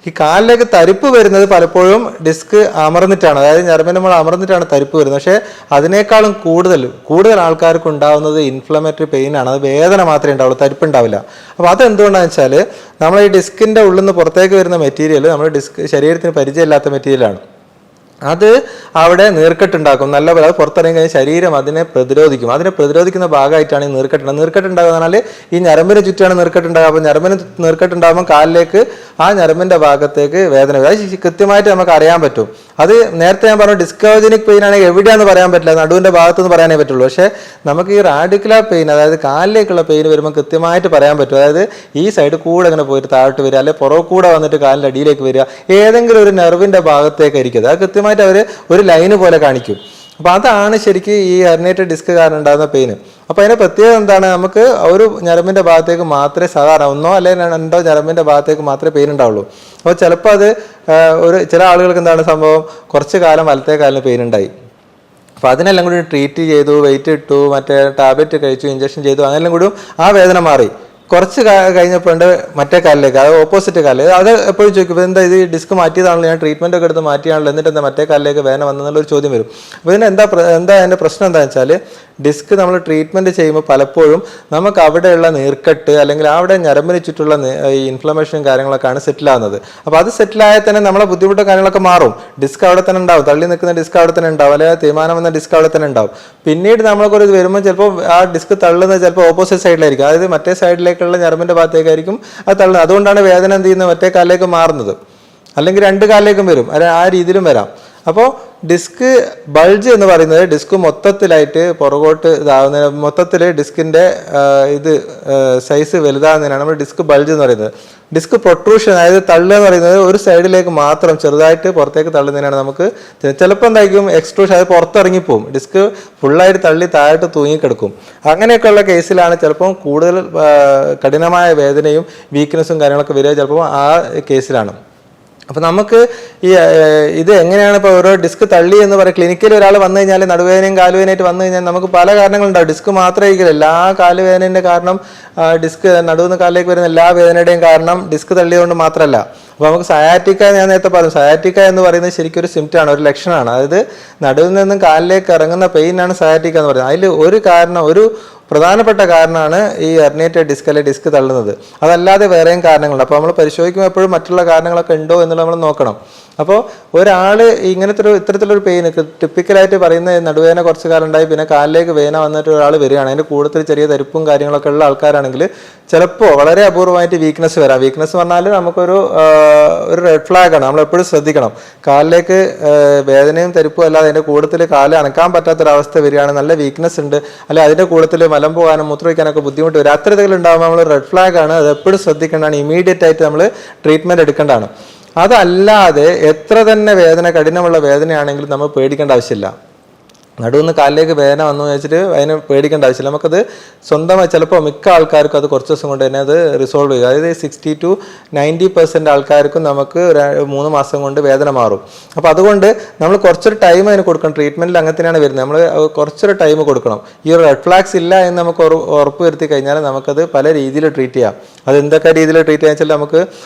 ഈ കാലിലേക്ക് തരിപ്പ് വരുന്നത് പലപ്പോഴും ഡിസ്ക് അമർന്നിട്ടാണ്, അതായത് ഞരമ്പിന് നമ്മൾ അമർന്നിട്ടാണ് തരിപ്പ് വരുന്നത്. പക്ഷേ അതിനേക്കാളും കൂടുതൽ ആൾക്കാർക്ക് ഉണ്ടാകുന്നത് ഇൻഫ്ലമേറ്ററി പെയിൻ ആണ്. അത് വേദന മാത്രമേ ഉണ്ടാവുള്ളൂ, തരിപ്പ് ഉണ്ടാവില്ല. അപ്പോൾ അതെന്തുകൊണ്ടാണെന്ന് വെച്ചാൽ നമ്മൾ ഈ ഡിസ്കിൻ്റെ ഉള്ളിൽ നിന്ന് പുറത്തേക്ക് വരുന്ന മെറ്റീരിയൽ നമ്മുടെ ശരീരത്തിന് പരിചയമില്ലാത്ത മെറ്റീരിയലാണ്. അത് അവിടെ നീർക്കെട്ടുണ്ടാക്കും. നല്ല പോലെ അത് പുറത്തിറങ്ങി കഴിഞ്ഞാൽ ശരീരം അതിനെ പ്രതിരോധിക്കുന്ന ഭാഗമായിട്ടാണ് ഈ നീർക്കെട്ടുണ്ടാകുക. എന്നാൽ ഈ ഞരമ്പിന് ചുറ്റാണ് നീർക്കെട്ടുണ്ടാകുക. അപ്പോൾ ഞരമ്പിന് നീർക്കെട്ടുണ്ടാകുമ്പോൾ കാലിലേക്ക് ആ ഞരമ്പിൻ്റെ ഭാഗത്തേക്ക് വേദന വരും. അത് കൃത്യമായിട്ട് നമുക്ക് അറിയാൻ പറ്റും. അത് നേരത്തെ ഞാൻ പറഞ്ഞു ഡിസ്കോജനിക് പെയിൻ ആണെങ്കിൽ എവിടെയാണെന്ന് പറയാൻ പറ്റില്ല, നടുവിൻ്റെ ഭാഗത്തുനിന്ന് പറയാനേ പറ്റുള്ളൂ. പക്ഷേ നമുക്ക് ഈ റാഡിക്കുലർ പെയിൻ, അതായത് കാലിലേക്കുള്ള പെയിൻ വരുമ്പോൾ കൃത്യമായിട്ട് പറയാൻ പറ്റും. അതായത് ഈ സൈഡ് കൂടെ ഇങ്ങനെ പോയിട്ട് താഴോട്ട് വരിക, അല്ലെങ്കിൽ പുറകെ കൂടെ വന്നിട്ട് കാലിൻ്റെ അടിയിലേക്ക് വരിക, ഏതെങ്കിലും ഒരു നെർവിൻ്റെ ഭാഗത്തേക്കായിരിക്കും അത് കൃത്യമായിട്ട് അവർ ഒരു ലൈന് പോലെ കാണിക്കും. അപ്പോൾ അതാണ് ശരിക്കും ഈ ഹെർണിയേറ്റഡ് ഡിസ്ക് കാരണം ഉണ്ടാകുന്ന പെയിന്. അപ്പോൾ അതിൻ്റെ പ്രത്യേകത എന്താണ്? നമുക്ക് ഒരു ഞരമ്പിൻ്റെ ഭാഗത്തേക്ക് മാത്രമേ സാധാരണ ഒന്നോ അല്ലെങ്കിൽ രണ്ടോ ഞരമ്പിൻ്റെ ഭാഗത്തേക്ക് മാത്രമേ പെയിൻ ഉണ്ടാവുള്ളൂ. അപ്പോൾ ചിലപ്പോൾ അത് ചില ആളുകൾക്ക് എന്താണ് സംഭവം, കുറച്ച് കാലം വലത്തേ കാലിന് പെയിൻ ഉണ്ടായി. അപ്പോൾ അതിനെല്ലാം കൂടി ട്രീറ്റ് ചെയ്തു, വെയിറ്റ് ഇട്ടു, മറ്റേ ടാബ്ലറ്റ് കഴിച്ചു, ഇഞ്ചക്ഷൻ ചെയ്തു, അങ്ങനെല്ലാം കൂടി ആ വേദന മാറി. കുറച്ച് കഴിഞ്ഞപ്പോൾ ഉണ്ട് മറ്റേ കാലിലേക്ക്, അത് ഓപ്പോസിറ്റ് കാലിലേക്ക്. അത് എപ്പോഴും ചോദിക്കും, എന്താ ഇത് ഡിസ്ക് മാറ്റിയതാണല്ലോ, ഞാൻ ട്രീറ്റ്മെൻറ്റ് ഒക്കെ എടുത്ത് മാറ്റിയാണല്ലോ, എന്നിട്ട് എന്താ മറ്റേ കാലിലേക്ക് വേദന വന്നെന്നുള്ളൊരു ചോദ്യം വരും. അപ്പോൾ ഇതിന് എന്താ അതിൻ്റെ പ്രശ്നം എന്താണെന്ന് വെച്ചാൽ ഡിസ്ക് നമ്മൾ ട്രീറ്റ്മെൻറ്റ് ചെയ്യുമ്പോൾ പലപ്പോഴും നമുക്ക് അവിടെയുള്ള നീർക്കെട്ട് അല്ലെങ്കിൽ അവിടെ ഞരമ്പിന് ചുറ്റുള്ള ഈ ഇൻഫ്ലമേഷനും കാര്യങ്ങളൊക്കെയാണ് സെറ്റിലാകുന്നത്. അപ്പോൾ അത് സെറ്റിലായാൽ തന്നെ നമ്മളെ ബുദ്ധിമുട്ടും കാര്യങ്ങളൊക്കെ മാറും. ഡിസ്ക് അവിടെ തന്നെ ഉണ്ടാവും, തള്ളി നിൽക്കുന്ന ഡിസ്ക് അവിടെ തന്നെ ഉണ്ടാവും, അല്ലെങ്കിൽ തീരുമാനം വന്ന ഡിസ്ക് അവിടെ തന്നെ ഉണ്ടാവും. പിന്നീട് നമ്മൾക്കൊരു ഇത് വരുമ്പോൾ ചിലപ്പോൾ ആ ഡിസ്ക് തള്ളുന്നത് ചിലപ്പോൾ ഓപ്പോസിറ്റ് സൈഡിലായിരിക്കും, അതായത് മറ്റേ സൈഡിലേക്കുള്ള ഞരമ്പിൻ്റെ ഭാഗത്തേക്കായിരിക്കും അത് തള്ളുന്നത്. അതുകൊണ്ടാണ് വേദന എന്ത് ചെയ്യുന്നത് മറ്റേ കാലിലേക്ക് മാറുന്നത്, അല്ലെങ്കിൽ രണ്ട് കാലിലേക്കും വരും, അല്ലെങ്കിൽ ആ രീതിയിലും വരാം. അപ്പോൾ ഡിസ്ക് ബൾജ് എന്ന് പറയുന്നത് ഡിസ്ക് മൊത്തത്തിലായിട്ട് പുറകോട്ട് ഇതാവുന്ന, മൊത്തത്തിൽ ഡിസ്കിൻ്റെ സൈസ് വലുതാകുന്നതിനാണ് നമ്മൾ ഡിസ്ക് ബൾജ് എന്ന് പറയുന്നത്. ഡിസ്ക് പ്രൊട്രൂഷൻ, അതായത് തള്ളുക എന്ന് പറയുന്നത് ഒരു സൈഡിലേക്ക് മാത്രം ചെറുതായിട്ട് പുറത്തേക്ക് തള്ളുന്നതിനാണ് നമുക്ക് ചിലപ്പോൾ എന്തായിരിക്കും എക്സ്ട്രൂഷൻ, അത് പുറത്തിറങ്ങിപ്പോവും, ഡിസ്ക് ഫുള്ളായിട്ട് തള്ളി താഴോട്ട് തൂങ്ങിക്കിടക്കും. അങ്ങനെയൊക്കെയുള്ള കേസിലാണ് ചിലപ്പം കൂടുതൽ കഠിനമായ വേദനയും വീക്ക്നെസ്സും കാര്യങ്ങളൊക്കെ വരിക, ചിലപ്പോൾ ആ കേസിലാണ്. അപ്പോൾ നമുക്ക് ഇത് എങ്ങനെയാണ് ഇപ്പോൾ ഓരോ ഡിസ്ക് തള്ളി എന്ന് പറയുക, ക്ലിനിക്കിൽ ഒരാൾ വന്നു കഴിഞ്ഞാൽ നടുവേദനയും കാലുവേദനയായിട്ട് വന്നു കഴിഞ്ഞാൽ നമുക്ക് പല കാരണങ്ങളുണ്ടാവും. ഡിസ്ക് മാത്രമായിരിക്കില്ല, എല്ലാ കാലുവേദനേൻ്റെ കാരണം ഡിസ്ക് നടുവിന്ന് കാലിലേക്ക് വരുന്ന എല്ലാ വേദനയുടെയും കാരണം ഡിസ്ക് തള്ളിയതുകൊണ്ട് മാത്രമല്ല. അപ്പോൾ നമുക്ക് സയാറ്റിക്ക, ഞാൻ നേരത്തെ പറഞ്ഞു, സയാറ്റിക്ക എന്ന് പറയുന്നത് ശരിക്കും ഒരു സിംറ്റമാണ്, ഒരു ലക്ഷണമാണ്. അതായത് നടുവിൽ നിന്നും കാലിലേക്ക് ഇറങ്ങുന്ന പെയിനാണ് സയാറ്റിക്ക എന്ന് പറയുന്നത്. അതിൽ ഒരു പ്രധാനപ്പെട്ട കാരണമാണ് ഈ ഹെർണിയേറ്റഡ് ഡിസ്ക് അല്ലെങ്കിൽ ഡിസ്ക് തള്ളുന്നത്. അതല്ലാതെ വേറെയും കാരണങ്ങളുണ്ട്. അപ്പോൾ നമ്മൾ പരിശോധിക്കുമ്പോൾ എപ്പോഴും മറ്റുള്ള കാരണങ്ങളൊക്കെ ഉണ്ടോ എന്നുള്ളത് നമ്മൾ നോക്കണം. അപ്പോൾ ഒരാൾ ഇത്തരത്തിലൊരു പെയിന് ടിപ്പിക്കലായിട്ട് പറയുന്ന നടുവേദന കുറച്ച് കാലം ഉണ്ടായി, പിന്നെ കാലിലേക്ക് വേദന വന്നിട്ട് ഒരാൾ വരികയാണ്, അതിൻ്റെ കൂടുതൽ ചെറിയ തരിപ്പും കാര്യങ്ങളൊക്കെ ഉള്ള ആൾക്കാരാണെങ്കിൽ ചിലപ്പോൾ വളരെ അപൂർവമായിട്ട് വീക്ക്നെസ് വരാം. വീക്ക്നെസ് പറഞ്ഞാൽ നമുക്കൊരു റെഡ് ഫ്ലാഗാണ്, നമ്മൾ എപ്പോഴും ശ്രദ്ധിക്കണം. കാലിലേക്ക് വേദനയും തരിപ്പും അല്ലാതെ അതിൻ്റെ കൂടുതൽ കാല് അനക്കാൻ പറ്റാത്തൊരവസ്ഥ വരികയാണ്, നല്ല വീക്ക്നെസ് ഉണ്ട്, അല്ലെങ്കിൽ അതിൻ്റെ കൂടുതൽ മലം പോകാനും മൂത്രമൊഴിക്കാനൊക്കെ ബുദ്ധിമുട്ട് വരും. അത്തരത്തിലുണ്ടാകുമ്പോൾ നമ്മൾ റെഡ് ഫ്ലാഗാണ്, അത് എപ്പോഴും ശ്രദ്ധിക്കേണ്ടതാണ്, ഇമീഡിയറ്റ് ആയിട്ട് നമ്മൾ ട്രീറ്റ്മെൻറ്റ് എടുക്കേണ്ടതാണ്. അതല്ലാതെ എത്ര തന്നെ കഠിനമുള്ള വേദനയാണെങ്കിലും നമ്മൾ പേടിക്കേണ്ട ആവശ്യമില്ല. നടുവിന്ന് കാലിലേക്ക് വേദന വന്നു വെച്ചിട്ട് അതിന് പേടിക്കേണ്ട ആവശ്യമില്ല. നമുക്കത് സ്വന്തമായി ചിലപ്പോൾ മിക്ക ആൾക്കാർക്കും അത് കുറച്ച് ദിവസം കൊണ്ട് തന്നെ അത് റിസോൾവ് ചെയ്യും. അതായത് 60 to 90% ആൾക്കാർക്കും നമുക്ക് 3 മാസം കൊണ്ട് വേദന മാറും. അപ്പോൾ അതുകൊണ്ട് നമ്മൾ കുറച്ചൊരു ടൈം അതിന് കൊടുക്കണം. ട്രീറ്റ്മെൻറ്റിൽ അങ്ങനെ തന്നെയാണ് വരുന്നത്, നമ്മൾ കുറച്ചൊരു ടൈം കൊടുക്കണം. ഈ ഒരു റെഡ് ഫ്ലാഗ്സ് ഇല്ല എന്ന് നമുക്ക് ഉറപ്പ് വരുത്തി കഴിഞ്ഞാൽ നമുക്കത് പല രീതിയിൽ ട്രീറ്റ് ചെയ്യാം. അത് എന്തൊക്കെ രീതിയിൽ ട്രീറ്റ് ചെയ്യാൻ വെച്ചാൽ നമുക്ക്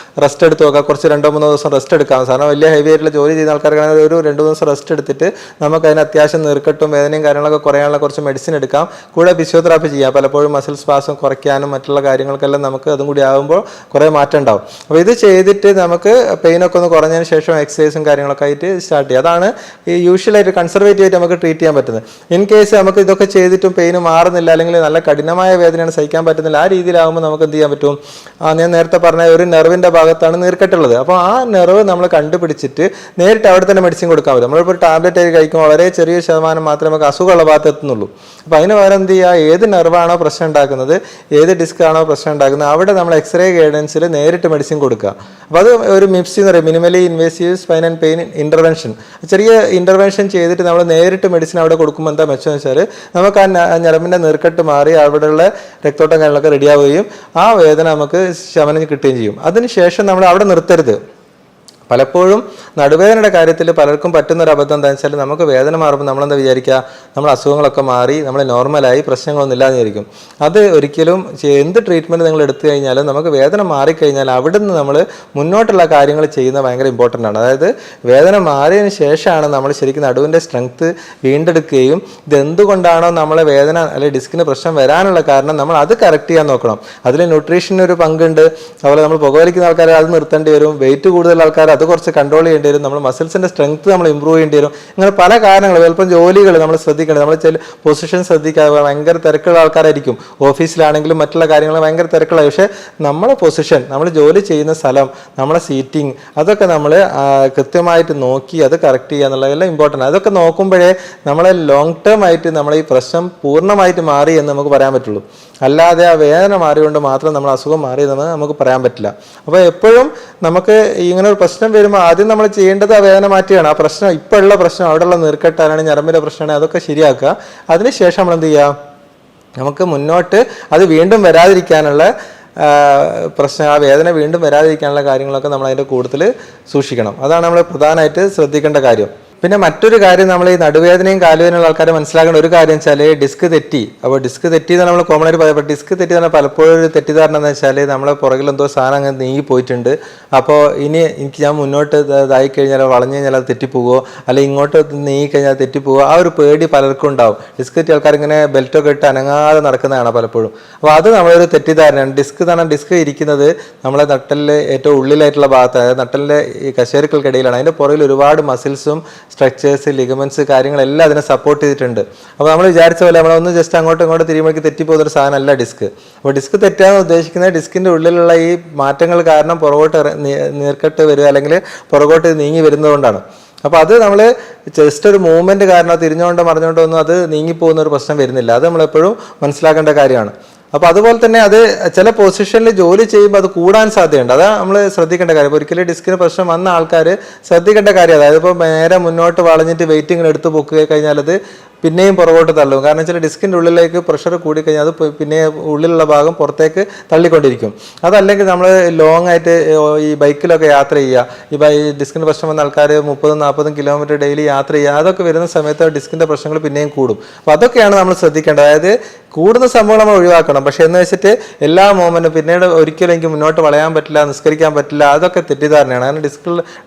റെസ്റ്റ് എടുത്ത് നോക്കാം, കുറച്ച് 2-3 ദിവസം റെസ്റ്റ് എടുക്കാം. കാരണം വലിയ ഹെവി ആയിട്ടുള്ള ജോലി ചെയ്യുന്ന ആൾക്കാർക്കാണെങ്കിൽ ഒരു 2 ദിവസം റെസ്റ്റ് എടുത്തിട്ട് നമുക്ക് അതിന് അത്യാവശ്യം നീർക്കെട്ടും വേദനയും കാര്യങ്ങളൊക്കെ കുറയാനുള്ള കുറച്ച് മെഡിസിൻ എടുക്കാം. കൂടെ ഫിസിയോതെറാപ്പി ചെയ്യാം. പലപ്പോഴും മസിൽ സ്പാസം കുറയ്ക്കാനും മറ്റുള്ള കാര്യങ്ങൾക്കെല്ലാം നമുക്ക് അതും കൂടി ആകുമ്പോൾ കുറേ മാറ്റം ഉണ്ടാവും. അപ്പോൾ ഇത് ചെയ്തിട്ട് നമുക്ക് പെയിനൊക്കെ ഒന്ന് കുറഞ്ഞതിന് ശേഷം എക്സസൈസും കാര്യങ്ങളൊക്കെ ആയിട്ട് സ്റ്റാർട്ട് ചെയ്യുക. അതാണ് ഈ യൂഷ്വലായിട്ട് കൺസർവേറ്റീവ് ആയിട്ട് നമുക്ക് ട്രീറ്റ് ചെയ്യാൻ പറ്റുന്നത്. ഇൻ കേസ് നമുക്ക് ഇതൊക്കെ ചെയ്തിട്ടും പെയിന് മാറുന്നില്ല, അല്ലെങ്കിൽ നല്ല കഠിനമായ വേദനയാണ് സഹിക്കാൻ പറ്റുന്നില്ല, ആ രീതിയിലാകുമ്പോൾ നമുക്ക് എന്ത് ചെയ്യാൻ പറ്റും? ഞാൻ നേരത്തെ പറഞ്ഞ ഒരു നെർവിൻ്റെ ഭാഗത്താണ് നീർക്കെട്ടുള്ളത്. അപ്പോൾ ആ നെർവ് നമ്മൾ കണ്ടുപിടിച്ചിട്ട് നേരിട്ട് അവിടെ തന്നെ മെഡിസിൻ കൊടുക്കാൻ പറ്റും. നമ്മളിപ്പോൾ ടാബ്ലറ്റ് ആയി കഴിക്കുമ്പോൾ വളരെ ചെറിയ ശതമാനം മാത്രമേ നമുക്ക് അസുഖമുള്ള ഭാഗത്ത് എത്തുന്നുള്ളൂ. അപ്പോൾ അതിന് പകരം എന്ത് ചെയ്യുക, ഏത് നെർവാണോ പ്രശ്നം ഉണ്ടാക്കുന്നത്, ഏത് ഡിസ്ക് ആണോ പ്രശ്നം ഉണ്ടാക്കുന്നത്, അവിടെ നമ്മൾ എക്സ്റേ ഗൈഡൻസിൽ നേരിട്ട് മെഡിസിൻ കൊടുക്കുക. അപ്പോൾ അത് ഒരു മിപ്സി എന്ന് പറയും, minimally invasive spine and pain intervention. ചെറിയ ഇൻ്റർവെൻഷൻ ചെയ്തിട്ട് നമ്മൾ നേരിട്ട് മെഡിസിൻ അവിടെ കൊടുക്കുമ്പോൾ എന്താ മെച്ചം വെച്ചാൽ നമുക്ക് ആ ഞരമ്പിൻ്റെ നീർക്കെട്ട് മാറി അവിടെയുള്ള രക്തോട്ടം കാര്യങ്ങളൊക്കെ റെഡിയാവുകയും ആ വേദന നമുക്ക് ശമനം കിട്ടുകയും ചെയ്യും. അതിനുശേഷം നമ്മൾ അവിടെ നിർത്തരുത്. പലപ്പോഴും നടുവേദനയുടെ കാര്യത്തിൽ പലർക്കും പറ്റുന്നൊരു അബദ്ധം എന്താണെന്ന് വെച്ചാൽ നമുക്ക് വേദന മാറുമ്പോൾ നമ്മളെന്താ വിചാരിക്കുക, നമ്മൾ അസുഖങ്ങളൊക്കെ മാറി നമ്മൾ നോർമലായി പ്രശ്നങ്ങളൊന്നും ഇല്ലാന്ന് വിചാരിക്കും. അത് ഒരിക്കലും എന്ത് ട്രീറ്റ്മെൻറ്റ് നിങ്ങൾ എടുത്തു കഴിഞ്ഞാലും നമുക്ക് വേദന മാറിക്കഴിഞ്ഞാൽ അവിടുന്ന് നമ്മൾ മുന്നോട്ടുള്ള കാര്യങ്ങൾ ചെയ്യുന്നത് ഭയങ്കര ഇമ്പോർട്ടൻ്റ് ആണ്. അതായത് വേദന മാറിയതിന് ശേഷമാണ് നമ്മൾ ശരിക്കും നടുവിൻ്റെ സ്ട്രെങ്ത്ത് വീണ്ടെടുക്കുകയും ഇതെന്തുകൊണ്ടാണോ നമ്മളെ വേദന അല്ലെങ്കിൽ ഡിസ്കിന് പ്രശ്നം വരാനുള്ള കാരണം നമ്മൾ അത് കറക്റ്റ് ചെയ്യാൻ നോക്കണം. അതിൽ ന്യൂട്രീഷനൊരു പങ്കുണ്ട്. അതുപോലെ നമ്മൾ പുകവലിക്കുന്ന ആൾക്കാർ അത് നിർത്തേണ്ടി വരും, വെയിറ്റ് കൂടുതൽ ആൾക്കാർ അത് കുറച്ച് കൺട്രോൾ ചെയ്യേണ്ടി വരും, നമ്മൾ മസിൽസിൻ്റെ സ്ട്രെങ്ത് നമ്മൾ ഇമ്പ്രൂവ് ചെയ്യേണ്ടി വരും. ഇങ്ങനെ പല കാരണങ്ങൾ. ചിലപ്പം ജോലികൾ നമ്മൾ ശ്രദ്ധിക്കേണ്ടത്, നമ്മൾ ചില പൊസിഷൻ ശ്രദ്ധിക്കാതെ ഭയങ്കര തിരക്കുള്ള ആൾക്കാരായിരിക്കും. ഓഫീസിലാണെങ്കിലും മറ്റുള്ള കാര്യങ്ങൾ ഭയങ്കര തിരക്കുള്ള, പക്ഷേ നമ്മളെ പൊസിഷൻ, നമ്മൾ ജോലി ചെയ്യുന്ന സ്ഥലം, നമ്മളെ സീറ്റിംഗ്, അതൊക്കെ നമ്മൾ കൃത്യമായിട്ട് നോക്കി അത് കറക്റ്റ് ചെയ്യുക എന്നുള്ളതെല്ലാം ഇമ്പോർട്ടൻ്റ്. അതൊക്കെ നോക്കുമ്പോഴേ നമ്മളെ ലോങ് ടേം ആയിട്ട് നമ്മളെ ഈ പ്രശ്നം പൂർണ്ണമായിട്ട് മാറി എന്ന് നമുക്ക് പറയാൻ പറ്റുള്ളൂ. അല്ലാതെ ആ വേദന മാറിയുകൊണ്ട് മാത്രം നമ്മൾ അസുഖം മാറിയതെന്ന് നമുക്ക് പറയാൻ പറ്റില്ല. അപ്പോൾ എപ്പോഴും നമുക്ക് ഇങ്ങനെ ഒരു പ്രശ്നം വരുമ്പോൾ ആദ്യം നമ്മൾ ചെയ്യേണ്ടത് ആ വേദന മാറ്റുകയാണ്. ആ പ്രശ്നം ഇപ്പോൾ ഉള്ള പ്രശ്നം, അവിടെയുള്ള നീർക്കെട്ടാണെങ്കിൽ ഞരമ്പിൻ്റെ പ്രശ്നമാണ്, അതൊക്കെ ശരിയാക്കുക. അതിനുശേഷം നമ്മൾ എന്ത് ചെയ്യുക, നമുക്ക് മുന്നോട്ട് അത് വീണ്ടും വരാതിരിക്കാനുള്ള പ്രശ്നം, ആ വേദന വീണ്ടും വരാതിരിക്കാനുള്ള കാര്യങ്ങളൊക്കെ നമ്മൾ അതിൻ്റെ കൂടുതൽ സൂക്ഷിക്കണം. അതാണ് നമ്മൾ പ്രധാനമായിട്ട് ശ്രദ്ധിക്കേണ്ട കാര്യം. പിന്നെ മറ്റൊരു കാര്യം, നമ്മൾ ഈ നടുവേദനയും കാലുവേദനയുള്ള ആൾക്കാർ മനസ്സിലാക്കേണ്ട ഒരു കാര്യം വെച്ചാൽ ഡിസ്ക് തെറ്റി. അപ്പോൾ ഡിസ്ക് തെറ്റി എന്ന് നമ്മൾ കോമൺ ആയിട്ട് പറയുമ്പോൾ ഡിസ്ക് തെറ്റി എന്ന് പറഞ്ഞാൽ പലപ്പോഴും ഒരു തെറ്റിദ്ധാരണ എന്ന് വെച്ചാൽ നമ്മളെ പുറകിൽ എന്തോ സാധനം അങ്ങനെ നീങ്ങി പോയിട്ടുണ്ട്, അപ്പോൾ എനിക്ക് ഞാൻ മുന്നോട്ട് ഇതായി കഴിഞ്ഞാൽ വളഞ്ഞു കഴിഞ്ഞാൽ അത് തെറ്റിപ്പോകുമോ, അല്ലെങ്കിൽ ഇങ്ങോട്ട് നീങ്ങിക്കഴിഞ്ഞാൽ തെറ്റിപ്പോകുമോ, ആ ഒരു പേടി പലർക്കും ഉണ്ടാവും. ഡിസ്ക് തെറ്റി ആൾക്കാർ ഇങ്ങനെ ബെൽറ്റൊക്കെ ഇട്ട് അനങ്ങാതെ നടക്കുന്നതാണ് പലപ്പോഴും. അപ്പോൾ അത് നമ്മളൊരു തെറ്റിദ്ധാരണയാണ്. ഡിസ്ക് എന്ന് പറഞ്ഞാൽ ഡിസ്ക് ഇരിക്കുന്നത് നമ്മളെ നട്ടലിലെ ഏറ്റവും ഉള്ളിലായിട്ടുള്ള ഭാഗത്ത്, അതായത് നട്ടലിൻ്റെ ഈ കശേരുക്കൾക്കിടയിലാണ്. അതിൻ്റെ പുറകിൽ ഒരുപാട് മസിൽസും സ്ട്രക്ചേഴ്സ്, ലിഗമെന്റ്സ്, കാര്യങ്ങളെല്ലാം അതിനെ സപ്പോർട്ട് ചെയ്തിട്ടുണ്ട്. അപ്പോൾ നമ്മൾ വിചാരിച്ച പോലെ നമ്മളൊന്ന് ജസ്റ്റ് അങ്ങോട്ടും ഇങ്ങോട്ടും തിരിയുമ്പോഴേക്ക് തെറ്റിപ്പോകുന്നൊരു സാധനമല്ല ഡിസ്ക്. അപ്പോൾ ഡിസ്ക് തെറ്റാന്ന് ഉദ്ദേശിക്കുന്നത് ഡിസ്കിൻ്റെ ഉള്ളിലുള്ള ഈ മാറ്റങ്ങൾ കാരണം പുറകോട്ട് നീർക്കെട്ട് വരിക അല്ലെങ്കിൽ പുറകോട്ട് നീങ്ങി വരുന്നതുകൊണ്ടാണ്. അപ്പോൾ അത് നമ്മൾ ജസ്റ്റ് ഒരു മൂവ്മെൻറ്റ് കാരണം തിരിഞ്ഞുകൊണ്ടോ മറിഞ്ഞുകൊണ്ടോ ഒന്നും അത് നീങ്ങിപ്പോകുന്ന ഒരു പ്രശ്നം വരുന്നില്ല. അത് നമ്മളെപ്പോഴും മനസ്സിലാക്കേണ്ട കാര്യമാണ്. അപ്പോൾ അതുപോലെ തന്നെ അത് ചില പൊസിഷനിൽ ജോലി ചെയ്യുമ്പോൾ അത് കൂടാൻ സാധ്യതയുണ്ട്. അതാണ് നമ്മൾ ശ്രദ്ധിക്കേണ്ട കാര്യം. ഒരിക്കലും ഡിസ്കിന് പ്രശ്നം വന്ന ആൾക്കാർ ശ്രദ്ധിക്കേണ്ട കാര്യം. അതായത് ഇപ്പോൾ നേരെ മുന്നോട്ട് വളഞ്ഞിട്ട് വെയിറ്റിങ്ങിൽ എടുത്ത് പൊക്കുക കഴിഞ്ഞാൽ അത് പിന്നെയും പുറകോട്ട് തള്ളും. കാരണം വെച്ചാൽ ഡിസ്കിൻ്റെ ഉള്ളിലേക്ക് പ്രഷർ കൂടിക്കഴിഞ്ഞാൽ അത് പിന്നെ ഉള്ളിലുള്ള ഭാഗം പുറത്തേക്ക് തള്ളിക്കൊണ്ടിരിക്കും. അതല്ലെങ്കിൽ നമ്മൾ ലോങ് ആയിട്ട് ഈ ബൈക്കിലൊക്കെ യാത്ര ചെയ്യുക, ഈ ഡിസ്കിൻ്റെ പ്രശ്നം വന്ന ആൾക്കാർ 30-40 കിലോമീറ്റർ ഡെയിലി യാത്ര ചെയ്യുക, അതൊക്കെ വരുന്ന സമയത്ത് ഡിസ്കിൻ്റെ പ്രശ്നങ്ങൾ പിന്നെയും കൂടും. അപ്പോൾ അതൊക്കെയാണ് നമ്മൾ ശ്രദ്ധിക്കേണ്ടത്. അതായത് കൂടുന്ന സംഭവം നമ്മൾ ഒഴിവാക്കണം. പക്ഷേ എന്ന് വെച്ചിട്ട് എല്ലാ മൂവ്മെൻറ്റും പിന്നീട് ഒരിക്കലും എനിക്ക് മുന്നോട്ട് വളയാൻ പറ്റില്ല, നിസ്കരിക്കാൻ പറ്റില്ല, അതൊക്കെ തെറ്റിദ്ധാരണയാണ്. കാരണം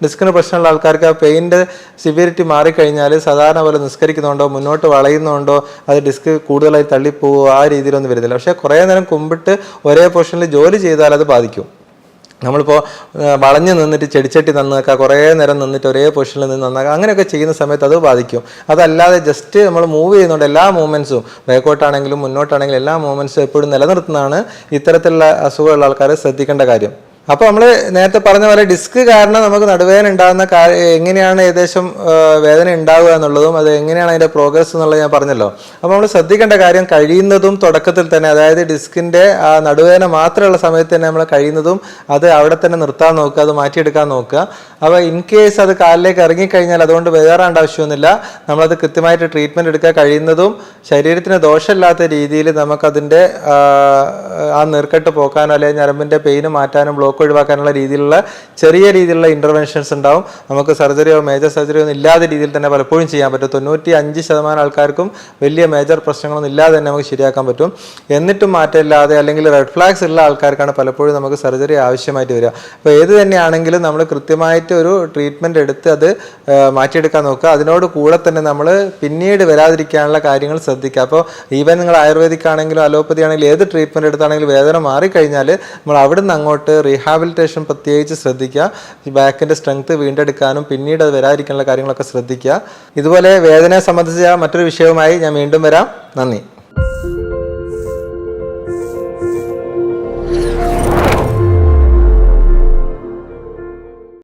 ഡിസ്കിന് പ്രശ്നമുള്ള ആൾക്കാർക്ക് ആ പെയിൻ്റെ സിവിയറിറ്റി മാറിക്കഴിഞ്ഞാൽ സാധാരണ പോലെ നിസ്കരിക്കുന്നുണ്ടോ മുന്നോട്ട് വളയുന്നുണ്ടോ അത് ഡിസ്ക് കൂടുതലായി തള്ളിപ്പോവുക ആ രീതിയിലൊന്നും വരുന്നില്ല. പക്ഷേ കുറേ നേരം കുമ്പിട്ട് ഒരേ പൊസിഷനിൽ ജോലി ചെയ്താൽ അത് ബാധിക്കും. നമ്മളിപ്പോൾ വളഞ്ഞ് നിന്നിട്ട് ചെടിച്ചട്ടി നന്നാക്കുക, കുറേ നേരം നിന്നിട്ട് ഒരേ പൊസിഷനിൽ നിന്ന് നന്നാക്കുക, അങ്ങനെയൊക്കെ ചെയ്യുന്ന സമയത്ത് അത് ബാധിക്കും. അതല്ലാതെ ജസ്റ്റ് നമ്മൾ മൂവ് ചെയ്യുന്നുണ്ട് എല്ലാ മൂവ്മെൻറ്റ്സും, ബാക്കോട്ടാണെങ്കിലും മുന്നോട്ടാണെങ്കിലും എല്ലാ മൂവ്മെൻറ്റ്സും എപ്പോഴും നിലനിർത്തുന്നതാണ് ഇത്തരത്തിലുള്ള അസുഖമുള്ള ആൾക്കാർ ശ്രദ്ധിക്കേണ്ട കാര്യം. അപ്പോൾ നമ്മൾ നേരത്തെ പറഞ്ഞ പോലെ ഡിസ്ക് കാരണം നമുക്ക് നടുവേദന ഉണ്ടാകുന്ന എങ്ങനെയാണ് ഏകദേശം വേദന ഉണ്ടാവുക എന്നുള്ളതും അത് എങ്ങനെയാണ് അതിൻ്റെ പ്രോഗ്രസ് എന്നുള്ളത് ഞാൻ പറഞ്ഞല്ലോ. അപ്പോൾ നമ്മൾ ശ്രദ്ധിക്കേണ്ട കാര്യം കഴിയുന്നതും തുടക്കത്തിൽ തന്നെ, അതായത് ഡിസ്കിൻ്റെ ആ നടുവേദന മാത്രമുള്ള സമയത്ത് തന്നെ നമ്മൾ കഴിയുന്നതും അത് അവിടെ തന്നെ നിർത്താൻ നോക്കുക, അത് മാറ്റിയെടുക്കാൻ നോക്കുക. അപ്പോൾ ഇൻ കേസ് അത് കാലിലേക്ക് ഇറങ്ങിക്കഴിഞ്ഞാൽ അതുകൊണ്ട് വേറാണ്ട് ആവശ്യമൊന്നുമില്ല. നമ്മളത് കൃത്യമായിട്ട് ട്രീറ്റ്മെൻറ്റ് എടുക്കാൻ കഴിയുന്നതും ശരീരത്തിന് ദോഷമില്ലാത്ത രീതിയിൽ നമുക്കതിൻ്റെ ആ നീർക്കെട്ട് പോക്കാനോ അല്ലെങ്കിൽ ഞരമ്പിൻ്റെ പെയിന് മാറ്റാനും ബ്ലോക്ക് ഒഴിവാക്കാനുള്ള രീതിയിലുള്ള ചെറിയ രീതിയിലുള്ള ഇൻ്റർവെൻഷൻസ് ഉണ്ടാവും. നമുക്ക് സർജറിയോ മേജർ സർജറിയോ ഒന്നും ഇല്ലാത്ത രീതിയിൽ തന്നെ പലപ്പോഴും ചെയ്യാൻ പറ്റും. 95% ആൾക്കാർക്കും വലിയ മേജർ പ്രശ്നങ്ങളൊന്നും ഇല്ലാതെ തന്നെ നമുക്ക് ശരിയാക്കാൻ പറ്റും. എന്നിട്ടും മാറ്റമില്ലാതെ അല്ലെങ്കിൽ റെഡ് ഫ്ലാഗ്സ് ഉള്ള ആൾക്കാർക്കാണ് പലപ്പോഴും നമുക്ക് സർജറി ആവശ്യമായിട്ട് വരിക. അപ്പോൾ ഏത് തന്നെയാണെങ്കിലും നമ്മൾ കൃത്യമായിട്ട് ഒരു ട്രീറ്റ്മെൻറ്റ് എടുത്ത് അത് മാറ്റിയെടുക്കാൻ നോക്കുക. അതിനോട് കൂടെ തന്നെ നമ്മൾ പിന്നീട് വരാതിരിക്കാനുള്ള കാര്യങ്ങൾ ശ്രദ്ധിക്കുക. അപ്പോൾ ഈവൻ നിങ്ങൾ ആയുർവേദിക് ആണെങ്കിലും അലോപ്പതി ആണെങ്കിലും ഏത് ട്രീറ്റ്മെൻറ്റ് എടുത്താണെങ്കിലും വേദന മാറിക്കഴിഞ്ഞാൽ നമ്മൾ അവിടുന്ന് അങ്ങോട്ട് റീഹാബിലിറ്റേഷൻ പ്രത്യേകിച്ച് ശ്രദ്ധിക്കുക. ഈ ബാക്കിൻ്റെ സ്ട്രെങ്ത് വീണ്ടെടുക്കാനും പിന്നീട് അത് വരാതിരിക്കാനുള്ള കാര്യങ്ങളൊക്കെ ശ്രദ്ധിക്കുക. ഇതുപോലെ വേദനയെ സംബന്ധിച്ച മറ്റൊരു വിഷയവുമായി ഞാൻ വീണ്ടും വരാം. നന്ദി.